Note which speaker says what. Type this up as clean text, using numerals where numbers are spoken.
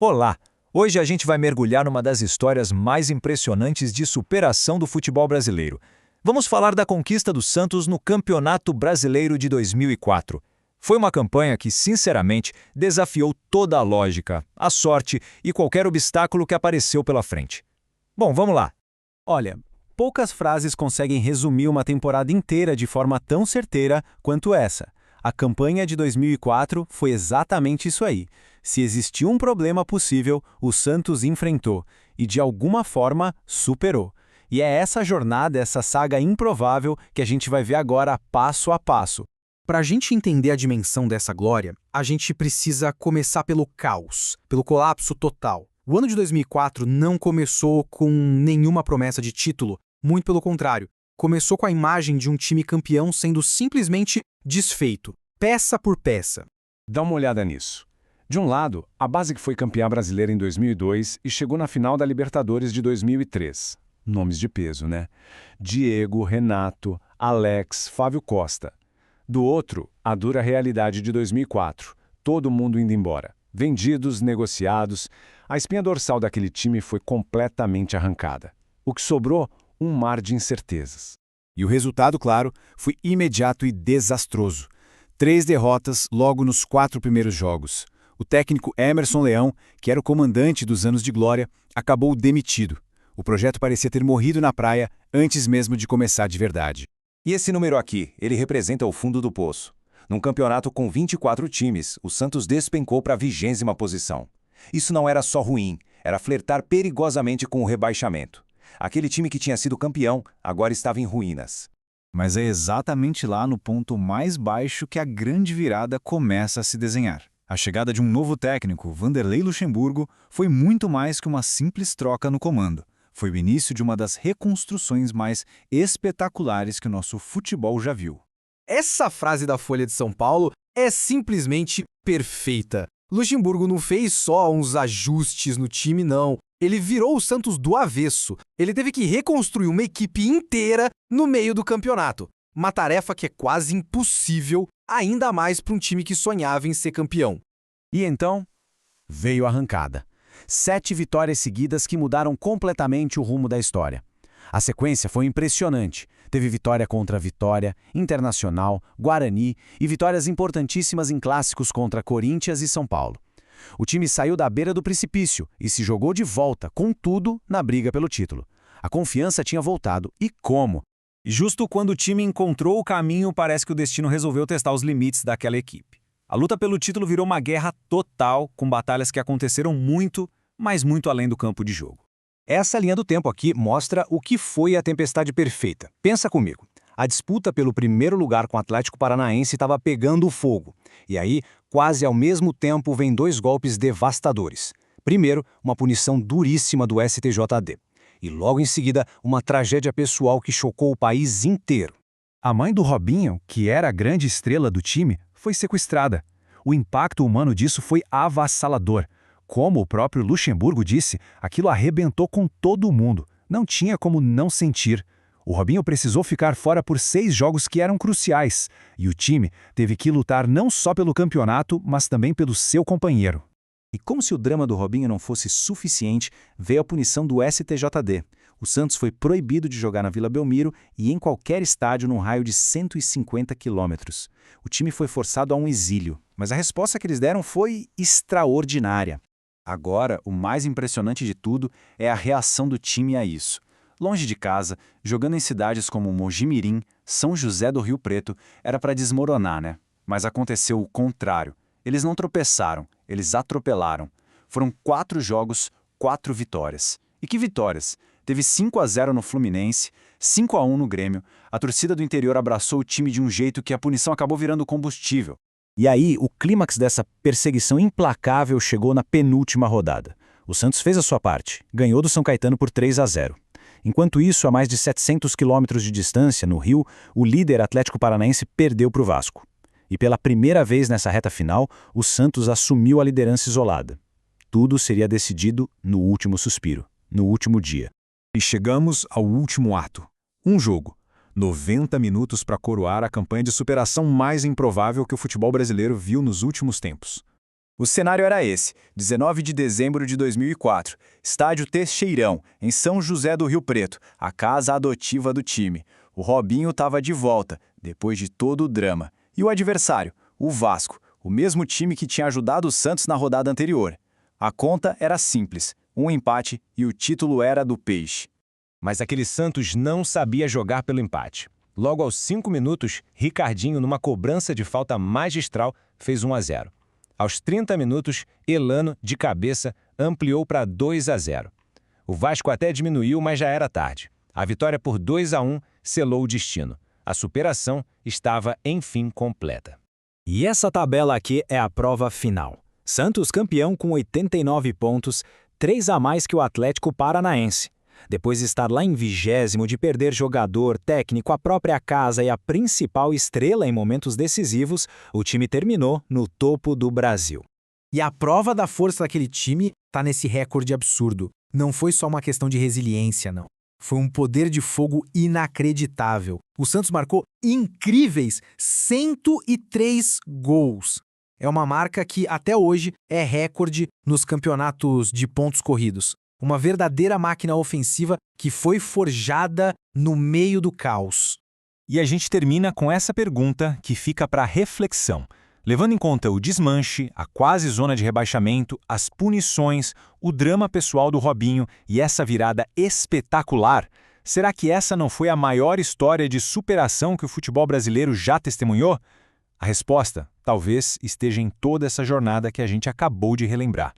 Speaker 1: Olá! Hoje a gente vai mergulhar numa das histórias mais impressionantes de superação do futebol brasileiro. Vamos falar da conquista do Santos no Campeonato Brasileiro de 2004. Foi uma campanha que, sinceramente, desafiou toda a lógica, a sorte e qualquer obstáculo que apareceu pela frente. Bom, vamos lá.
Speaker 2: Olha, poucas frases conseguem resumir uma temporada inteira de forma tão certeira quanto essa. A campanha de 2004 foi exatamente isso aí. Se existiu um problema possível, o Santos enfrentou e, de alguma forma, superou. E é essa jornada, essa saga improvável que a gente vai ver agora passo a passo.
Speaker 3: Para a gente entender a dimensão dessa glória, a gente precisa começar pelo caos, pelo colapso total. O ano de 2004 não começou com nenhuma promessa de título, muito pelo contrário. Começou com a imagem de um time campeão sendo simplesmente desfeito, peça por peça.
Speaker 4: Dá uma olhada nisso. De um lado, a base que foi campeã brasileira em 2002 e chegou na final da Libertadores de 2003. Nomes de peso, né? Diego, Renato, Alex, Fábio Costa. Do outro, a dura realidade de 2004. Todo mundo indo embora. Vendidos, negociados. A espinha dorsal daquele time foi completamente arrancada. O que sobrou? Um mar de incertezas.
Speaker 5: E o resultado, claro, foi imediato e desastroso. 3 derrotas logo nos 4 primeiros jogos. O técnico Emerson Leão, que era o comandante dos anos de glória, acabou demitido. O projeto parecia ter morrido na praia antes mesmo de começar de verdade.
Speaker 6: E esse número aqui, ele representa o fundo do poço. Num campeonato com 24 times, o Santos despencou para a 20ª posição. Isso não era só ruim, era flertar perigosamente com o rebaixamento. Aquele time que tinha sido campeão agora estava em ruínas.
Speaker 5: Mas é exatamente lá no ponto mais baixo que a grande virada começa a se desenhar. A chegada de um novo técnico, Vanderlei Luxemburgo, foi muito mais que uma simples troca no comando. Foi o início de uma das reconstruções mais espetaculares que o nosso futebol já viu.
Speaker 3: Essa frase da Folha de São Paulo é simplesmente perfeita. Luxemburgo não fez só uns ajustes no time, não. Ele virou o Santos do avesso. Ele teve que reconstruir uma equipe inteira no meio do campeonato. Uma tarefa que é quase impossível, ainda mais para um time que sonhava em ser campeão.
Speaker 2: E então, veio a arrancada. 7 vitórias seguidas que mudaram completamente o rumo da história. A sequência foi impressionante. Teve vitória contra Vitória, Internacional, Guarani e vitórias importantíssimas em clássicos contra Corinthians e São Paulo. O time saiu da beira do precipício e se jogou de volta, com tudo, na briga pelo título. A confiança tinha voltado. E como?
Speaker 1: E justo quando o time encontrou o caminho, parece que o destino resolveu testar os limites daquela equipe. A luta pelo título virou uma guerra total, com batalhas que aconteceram muito, mas muito além do campo de jogo.
Speaker 7: Essa linha do tempo aqui mostra o que foi a tempestade perfeita. Pensa comigo. A disputa pelo primeiro lugar com o Atlético Paranaense estava pegando fogo. E aí, quase ao mesmo tempo, vem 2 golpes devastadores. Primeiro, uma punição duríssima do STJD. E logo em seguida, uma tragédia pessoal que chocou o país inteiro.
Speaker 5: A mãe do Robinho, que era a grande estrela do time, foi sequestrada. O impacto humano disso foi avassalador. Como o próprio Luxemburgo disse, aquilo arrebentou com todo mundo. Não tinha como não sentir. O Robinho precisou ficar fora por 6 jogos que eram cruciais. E o time teve que lutar não só pelo campeonato, mas também pelo seu companheiro.
Speaker 7: E como se o drama do Robinho não fosse suficiente, veio a punição do STJD. O Santos foi proibido de jogar na Vila Belmiro e em qualquer estádio num raio de 150 quilômetros. O time foi forçado a um exílio, mas a resposta que eles deram foi extraordinária. Agora, o mais impressionante de tudo é a reação do time a isso. Longe de casa, jogando em cidades como Mojimirim, São José do Rio Preto, era para desmoronar, né? Mas aconteceu o contrário. Eles não tropeçaram, eles atropelaram. Foram 4 jogos, 4 vitórias. E que vitórias! Teve 5-0 no Fluminense, 5-1 no Grêmio. A torcida do interior abraçou o time de um jeito que a punição acabou virando combustível.
Speaker 5: E aí, o clímax dessa perseguição implacável chegou na penúltima rodada. O Santos fez a sua parte, ganhou do São Caetano por 3-0. Enquanto isso, a mais de 700 quilômetros de distância, no Rio, o líder Atlético Paranaense perdeu para o Vasco. E pela primeira vez nessa reta final, o Santos assumiu a liderança isolada. Tudo seria decidido no último suspiro, no último dia.
Speaker 1: E chegamos ao último ato. Um jogo. 90 minutos para coroar a campanha de superação mais improvável que o futebol brasileiro viu nos últimos tempos. O cenário era esse, 19 de dezembro de 2004, estádio Teixeirão, em São José do Rio Preto, a casa adotiva do time. O Robinho estava de volta, depois de todo o drama. E o adversário, o Vasco, o mesmo time que tinha ajudado o Santos na rodada anterior. A conta era simples, um empate e o título era do Peixe.
Speaker 8: Mas aquele Santos não sabia jogar pelo empate. Logo aos 5 minutos, Ricardinho, numa cobrança de falta magistral, fez 1-0. Aos 30 minutos, Elano, de cabeça, ampliou para 2-0. O Vasco até diminuiu, mas já era tarde. A vitória por 2-1 selou o destino. A superação estava, enfim, completa.
Speaker 5: E essa tabela aqui é a prova final. Santos campeão com 89 pontos, 3 a mais que o Atlético Paranaense. Depois de estar lá em 20º, de perder jogador, técnico, a própria casa e a principal estrela em momentos decisivos, o time terminou no topo do Brasil.
Speaker 3: E a prova da força daquele time tá nesse recorde absurdo. Não foi só uma questão de resiliência, não. Foi um poder de fogo inacreditável. O Santos marcou incríveis 103 gols. É uma marca que até hoje é recorde nos campeonatos de pontos corridos. Uma verdadeira máquina ofensiva que foi forjada no meio do caos.
Speaker 1: E a gente termina com essa pergunta que fica para reflexão. Levando em conta o desmanche, a quase zona de rebaixamento, as punições, o drama pessoal do Robinho e essa virada espetacular, será que essa não foi a maior história de superação que o futebol brasileiro já testemunhou? A resposta talvez esteja em toda essa jornada que a gente acabou de relembrar.